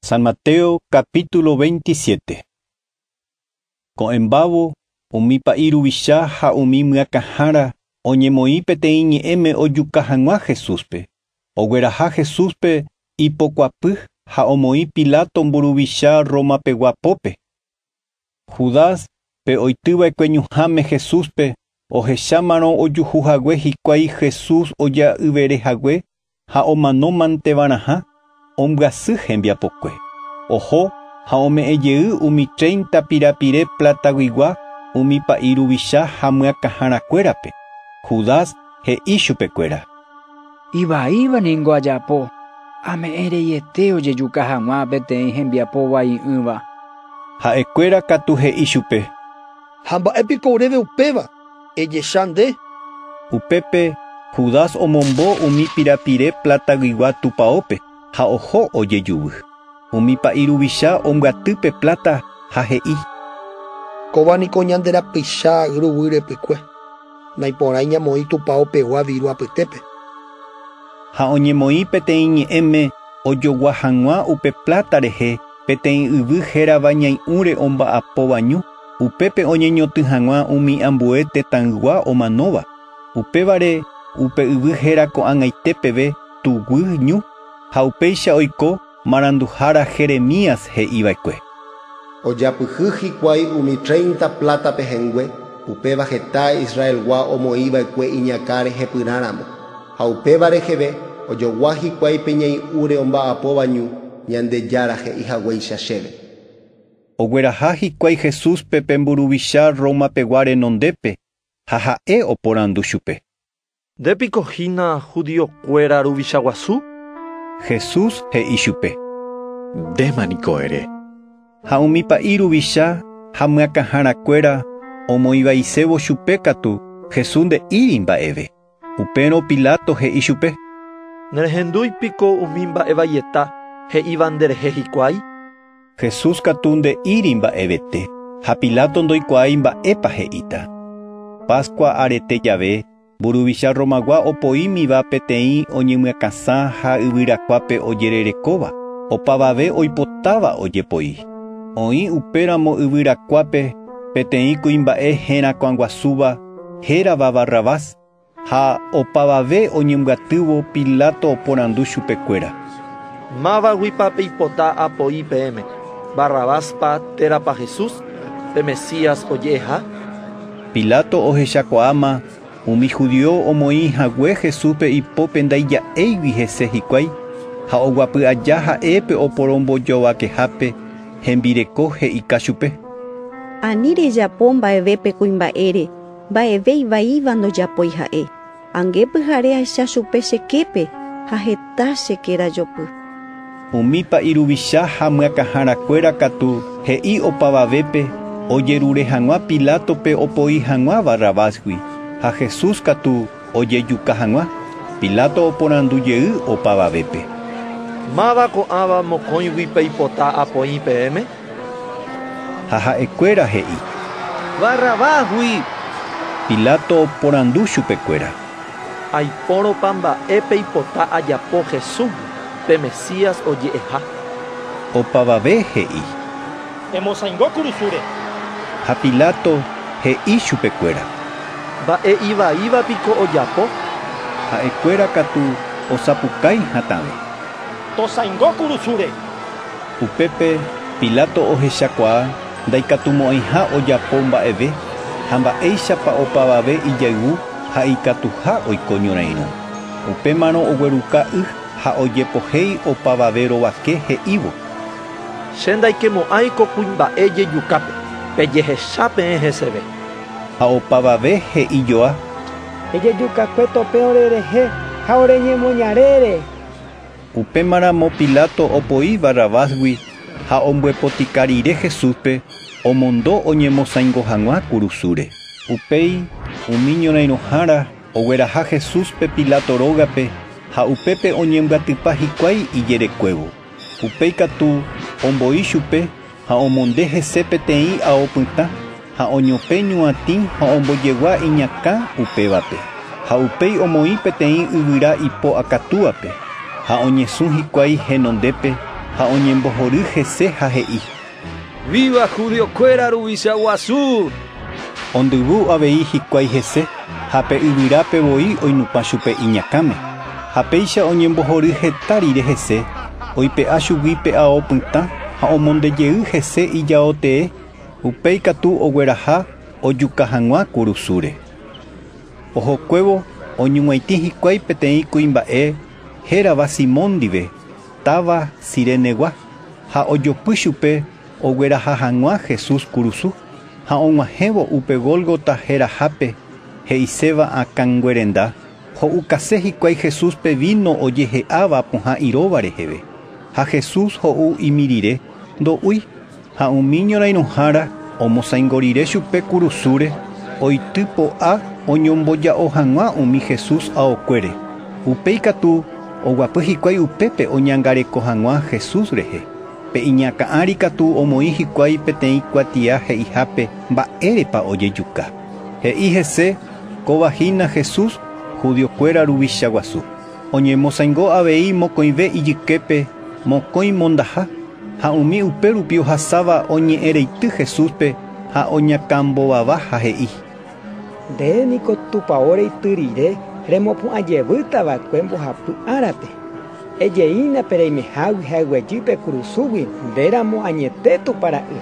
San Mateo capítulo 27. Ko'ẽmbávo umi pa'iruvicha ha umi myakãhára oñemoĩ peteĩ ñe'ẽme ojuka hag̃ua Jesúspe. Ogueraha Jesúspe ipokuapy ha omoĩ Pilato mburuvicha Roma pegua pópe. Judas pe oitýva'ekue ñuhãme Jesúspe ohechámarõ ojuhuhague hikuái Jesús oja'yverehague ha omanómanteva'erãha ombyaty hembiapokue. Oho ha ome'ẽjey umi 30 pirapire plataguigua umi pa'iruvicha ha myakãharakuérape. Judas he'i chupekuéra: Ivaíva ningo ajapo. Ame'ẽreiete ojejuka hag̃ua peteĩ hembiapo vai'ỹva. Ha'ekuéra katu he'i chupe: Ha mba'épiko oréve upéva, ejecha nde. Upépe Judas omombo umi pirapire plataguigua tupaópe ha oho ojejuvy. Umi pa'iruvicha ombyaty pe plata ha he'i: Kóvaniko ñanderapycha yryvýrepykue. Naiporãi ñamoĩ tupaópegua viru apytépe. Ha oñemoĩ peteĩ ñe'ẽme ojogua hag̃ua upe plata rehe peteĩ yvy hérava ñai'ũre omba'apovañu. Upépe oñeñotỹ hag̃ua umi ambue tetãygua omanóva. Upévare upe yvy héra ko'ag̃aite peve tuguy ñu. Ha upéicha oiko maranduhára Jeremías he'íva'ekue: Ojapyhy hikuái umi 30 plata pehengue upéva heta Israelgua omoĩva'ekue iñakã rehepyrãramo. Ha upéva reheve ojogua hikuái pe ñai'ũre omba'apovañu Ñandejára he'ihaguéicha chéve. Ogueraha hikuái Jesúspe pe mburuvicha Roma pegua renondépe ha ha'e oporandu chupe: ¿Ndépikohína judiokuéra ruvicha guasu? Jesús he'i chupe: Ndémaniko ere. Ha umi pa'iruvicha ha myakãharakuéra omoĩvaisévo chupe katu Jesús nde'íri mba'eve. Upérõ Pilato he'i chupe: Nerehendúipiko umi mba'evaieta he'íva nderehe hikuái? Jesús katu nde'íri mba'evete ha Pilato ndoikuaái mba'épa he'íta. Pascua arete jave mburuvicha Romagua opoímiva peteĩ oñemyakãsã ha yvyrakuápe ojererekóva. Opavave oipotáva ojepoi. Oĩ upéramo yvyrakuápe peteĩ kuimba'e herakuãguasúva hérava Barrabás. Ha opavave oñembyatývo Pilato oporandu chupekuéra: Mávagui peipota apoi peẽme, Barrabáspa térapa Jesús, pe Mesías oje'eha? Pilato ohechakuaáma umi judío omoĩ hague Jesúspe ipópe ndaija'éigui hese hikuái ha oguapy aja ha'épe oporombojovakehápe hembireko he'ika chupe: Ani rejapo mba'evépe kuimba'ére, mba'eve ivaíva ndojapói ha'e. Angépyhare ahecha chupe cheképe ha heta chekerajopy. Umi pa'iruvicha ha myakãharakuéra katu he'i opavavépe ojerure hag̃ua Pilato pe opoi hag̃ua Barrabásgui ha Jesús katu ojejuka hag̃ua. Pilato oporandujey opavavépe: Máva ko'ãva mokõigui peipota apoi peẽme? Ha ha'ekuéra he'i: Barrabásgui. Pilato oporandu chupekuéra: Aipóropa mba'e peipota ajapo Jesús pe Mesías oje'eha? Opavave he'i: Emosãingo kurusúre. Ha Pilato he'i chupekuéra: Mba'e ivaívapiko ojapo? Ha'ekuéra katu osapukái hatãve: Tosãingo kurusúre. Upépe Pilato ohechakuaa ndaikatumo'ãiha ojapo mba'eve ha mba'éichapa opavave ijayvu ha ikatuha oiko ñorairõ. Upémarõ ogueruka ha ojepohéi opavave rovake he'ívo: Che ndaikemo'ãiko kuimba'e jejukápe, pejehecha peẽ heseve. Ha opavave he'ijoa: Ejejukakue tope orerehe ha oreñemoñarére. Upémaramo Pilato opoi Barrabásgui ha omboepotikarire Jesúspe omondo oñemosãingo hag̃ua kurusúre. Upéi umi ñorairõhára ogueraha Jesúspe Pilato rógape ha upépe oñembyatypa hikuái ijerekuévo. Upéi katu omboi chupe ha omonde hese peteĩ aopytã ha oñope ñuatĩ ha ombojegua iñakã upévape. Ha upéi omoĩ peteĩ yvyra ipo akatúvape. ha oñesũ hikuái henondépe ha oñembohory hese ha he'i: ¡Viva judiokuéra ruvicha guasu! Ondyvu avei hikuái hese, ha pe yvyrápe voi oinupã chupe iñakãme. Ha péicha oñembohory heta rire hese, oipe'a chugui pe'ao pytã ha omondejey hese ijaotee, upéi katu ogueraha ojuka hag̃ua kurusúre. Ohokuévo oñug̃uaitĩ hikuái peteĩ kuimba'e hérava Simón ndive, táva Cirenegua, ha ojopy chupe ogueraha hag̃ua Jesús kurusu, ha og̃uahẽvo upe Gólgota herahápe he'iséva akãnguerenda, ho'ukase hikuái Jesús pe vino ojehe'áva pohã iróva reheve. Ha Jesús ho'u imirire ndo'úi, ha umi ñorãirõhára omosãingorire chupe kurusúre, oity po'a oñomboja'o hag̃ua umi Jesús aokuére. Upéi katu oguapy hikuái upépe oñangareko hag̃ua Jesús rehe. Pe iñakã'ári katu omoĩ hikuái peteĩ kuatia he'ihápe mba'érepa ojejuka. He'i hese kovahína Jesús judiokuéra ruvicha guasu. Oñemosãingo avei mokõive ijyképe mokõi mondaha, ha umi upérupi ohasáva oñe'ẽreity Jesúspe ha oñakãmbovava ha he'i: Ndéniko tupão reity rire remopu'ãjevýtava'ekue mbohapy árape. Ejeínape reimehágui ha'eguejýpe kurusúgui ndéramo añete tupara'y.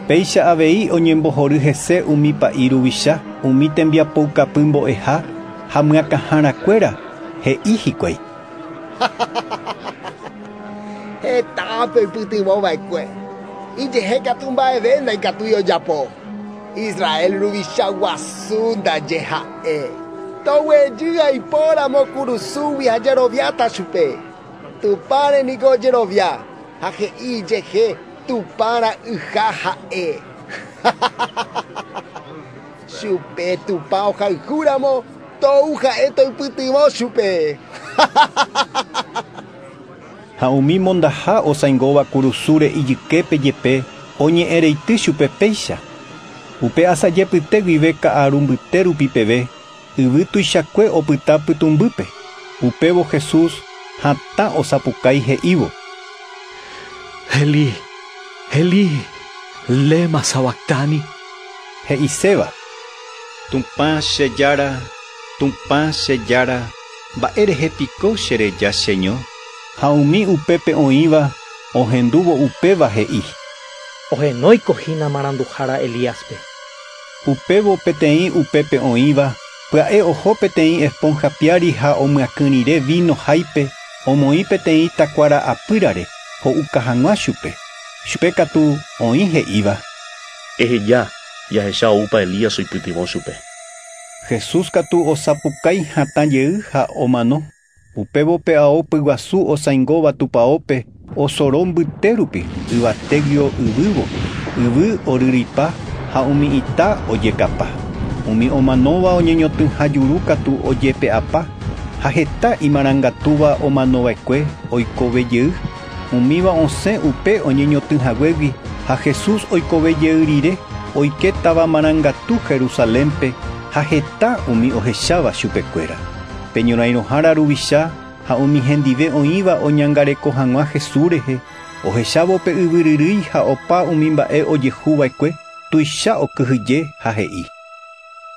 Péicha avei oñembohory hese umi pa'i ruvicha umi tembiapoukapy mbo'eha ha myakãharakuéra, he'i hikuái: Hetápe ipytyvõva'ekue. Ijehe katu mba'eve ndaikatúi ojapo. Israel ruvicha guasu ndaje ha'e. Toguejy aipóramo kurusúgui ha jeroviáta chupe. Tupãre niko jerovia ha he'i jehe tupãra yha ha'e. Chupe tupã ohayhúramo tou ha'e toipytyvõ chupe. Ha umi mondaha osãingóva kurusúre ijyképe jepe oñe'ẽreity chupe péicha. Upe asajepyte guive ka'aru mbyte rupi peve, yvy tuichakue opyta pytumbýpe. Upévo Jesús hatã osapukái he'ívo: Eli, Eli, lema sabactani. He'iséva: Tupã che jára, mba'e rehepiko chereja cheño. Ha umi upépe oĩva ohendúvo upéva he'i: Ohenóikohína maranduhára Elíaspe. Upévo peteĩ upépe oĩva pya'e oho peteĩ esponja piári ha omyakýrire vino háipe, omoĩ peteĩ takuara apýrare, ho'uka hag̃ua chupe. Chupe katu oĩ he'íva: Eheja, jahecha oupa Elías oipytyvõ chupe. Jesús katu osapukái hatãjey ha omano. Upévo pe'ao pyguasu osãingóva tupãópe osoro mbytérupi yvatégui yvývo, yvy oryrypa ha umi ita ojekapa. Umi omanóva oñeñotỹhajuru katu ojepe'apa, ha heta imarangatúva omanova'ekue oikovejey. Umíva osẽ upe oñeñotỹhaguégui ha Jesús oikovejey rire oike táva marangatu Jerusalémpe ha heta umi ohecháva chupekuéra. Peñorãirõhára ruvicha ha umi hendive oĩva oñangareko hag̃ua Jesús rehe, ohechávo pe yvyryrýi ha opa umi mba'e ojehuva'ekue, tuicha okyhyje ha he'i: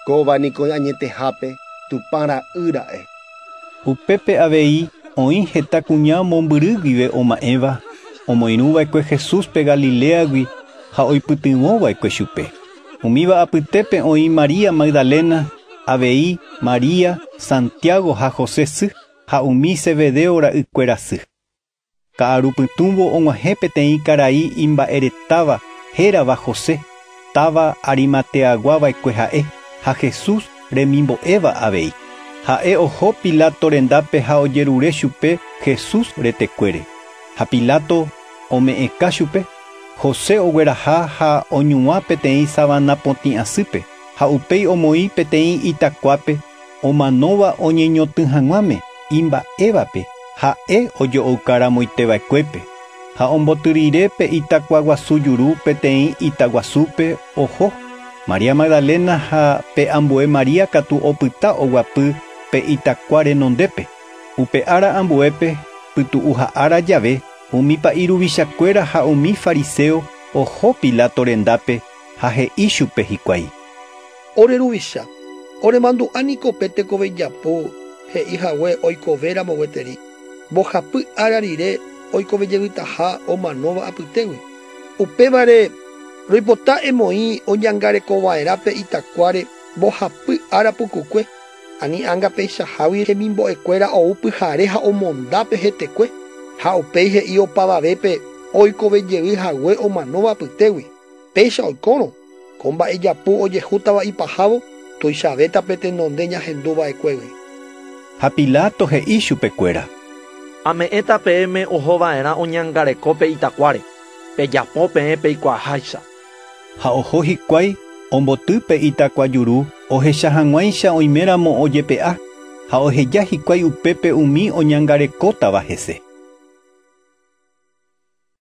Kóvaniko añetehápe tupãra yra'e. Upépe avei oĩ heta kuña mombyry guive oma'ẽva, omoirũva'ekue Jesús pe Galileagui ha oipytyvõva'ekue chupe. Umíva apytépe oĩ María Magdalena, avei María, Santiago ha José sy, ha umi Zebedeo ra'ykuéra sy. Ka'arupytũvo og̃uahẽ peteĩ karai imba'eretáva hérava José, táva Arimateaguava'ekue ha'e, ha Jesús remimbo'éva avei. Ha'e oho Pilato rendápe ha ojerure chupe Jesús retekuére. Ha Pilato ome'ẽka chupe. José ogueraha ha oñuã peteĩ savana potĩ asýpe, ha upéi omoĩ peteĩ itakuápe omanóva oñeñotỹhag̃uáme imba'évape, ha'e ojo'oukáramoiteva'ekuépe. Ha ombotyrire pe itakua guasu juru peteĩ itaguasúpe oho. María Magdalena ha pe ambue María katu opyta oguapy pe itakua renondépe. Upe ára ambuépe pytu'u ha'ára jave umi pa'iruvichakuéra ha umi fariseo oho Pilato rendápe ha he'i chupe hikuái: Ore ruvicha, ore mandu'ániko pe tekove japo he'ihague oikovéramo gueteri. Mbohapy ára rire oikovejeyvytaha omanóva apytégui. Upévare roipota emoi oñangarekova'erã pe itakuáre mbohapy ára pukukue. Ani anga peichahágui hemimbo'ekuéra ou pyhare ha omonda pe hetekue. Ha upéi he'i opavavépe oikovejeyvyhague omanóva apytégui. Péicha oikórõ, ko mba'ejapu ojehútava ipahávo tuichavéta pe tenonde ñahenduva'ekuégui. Ha Pilato he'i chupekuéra: Ame'ẽta peẽme ohova'erã oñangareko pe itakuáre. Pejapo peẽ peikuaaháicha. Ha oho hikuái omboty pe itakuajuru ohecha hag̃uáicha oiméramo ojepe'a ha oheja hikuái upépe umi oñangarekótava hese.